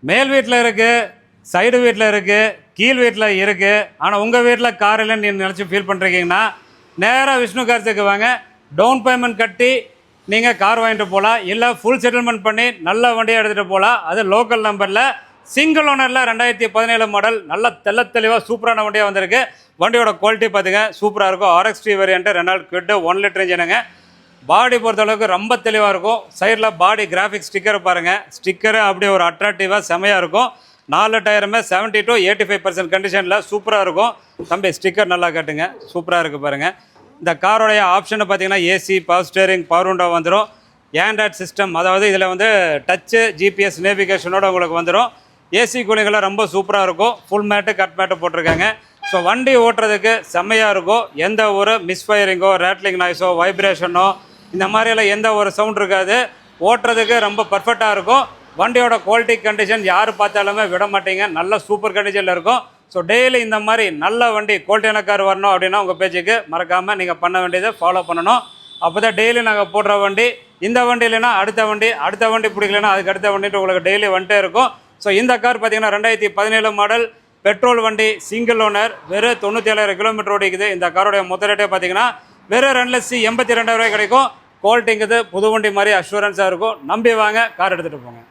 மேல் வீட்டில் இருக்குது, சைடு வீட்டில் இருக்குது, கீழ் வீட்டில் இருக்குது. ஆனால் உங்கள் வீட்டில் கார் இல்லைன்னு நீங்கள் நினச்சி ஃபீல் பண்ணுறீங்கன்னா நேராக விஷ்ணு கார்ஸுக்கு வாங்க. டவுன் பேமெண்ட் கட்டி நீங்கள் கார் வாங்கிட்டு போகலாம், இல்லை ஃபுல் செட்டில்மெண்ட் பண்ணி நல்ல வண்டியை எடுத்துகிட்டு போகலாம். அது லோக்கல் நம்பரில் சிங்கிள் ஓனரில் 2017 மாடல் நல்ல தெளிவாக சூப்பரான வண்டியாக வந்திருக்கு. வண்டியோட குவாலிட்டி பார்த்துங்க சூப்பராக இருக்கும். RX-T வேரியண்ட்டு 2 கிட்ட 1 லிட்டர் இன்ஜினுங்க. பாடி பொறுத்தளவுக்கு ரொம்ப தெளிவாக இருக்கும். சைடில் பாடி கிராஃபிக் ஸ்டிக்கர் பாருங்கள், ஸ்டிக்கரு அப்படியே ஒரு அட்ராக்டிவாக செமையாக இருக்கும். 4 டயருமே 70 to 85% கண்டிஷனில் சூப்பராக இருக்கும். தம்பி ஸ்டிக்கர் நல்லா காட்டுங்க, சூப்பராக இருக்குது பாருங்கள். இந்த காரோடைய ஆப்ஷனை பார்த்தீங்கன்னா AC, power steering, power window வந்துடும். ஆண்ட்ராய்ட் சிஸ்டம், அதாவது இதில் வந்து டச்சு GPS நேவிகேஷனோட உங்களுக்கு வந்துடும். ஏசி கூலிங்கெல்லாம் ரொம்ப சூப்பராக இருக்கும். ஃபுல் மேட்டு கட் மேட்டு போட்டிருக்காங்க. ஸோ வண்டி ஓட்டுறதுக்கு செம்மையாக இருக்கும். எந்த ஒரு மிஸ்ஃபயரிங்கோ, ரேட்லிங் நாய்ஸோ, வைப்ரேஷனோ இந்த மாதிரியெல்லாம் எந்த ஒரு சவுண்ட் இருக்காது. ஓட்டுறதுக்கு ரொம்ப பர்ஃபெக்டாக இருக்கும். வண்டியோட குவாலிட்டி கண்டிஷன் யார் பார்த்தாலுமே விட மாட்டீங்க, நல்ல சூப்பர் கண்டிஷனில் இருக்கும். ஸோ டெய்லி இந்த மாதிரி நல்ல வண்டி குவாலிட்டியான கார் வரணும் அப்படின்னா உங்கள் பேஜுக்கு மறக்காமல் நீங்கள் பண்ண வேண்டியதை ஃபாலோ பண்ணணும். அப்போ தான் டெய்லி நாங்கள் போடுற வண்டி, இந்த வண்டி இல்லைன்னா அடுத்த வண்டி பிடிக்கலன்னா அதுக்கு அடுத்த வண்டிட்டு உங்களுக்கு டெய்லி வந்துட்டே இருக்கும். ஸோ இந்த கார் பார்த்தீங்கன்னா 2017 மாடல் பெட்ரோல் வண்டி, சிங்கிள் ஓனர், வெறும் 97,000 கிலோமீட்டர் ஓடிக்குது. இந்த காரோடைய மொத்த ரேட்டே பார்த்தீங்கன்னா வெறும் 2,82,000 கிடைக்கும். குவாலிட்டிங்கிறது புது வண்டி மாதிரி அஷூரன்ஸாக இருக்கும். நம்பி வாங்க, கார் எடுத்துகிட்டு போங்க.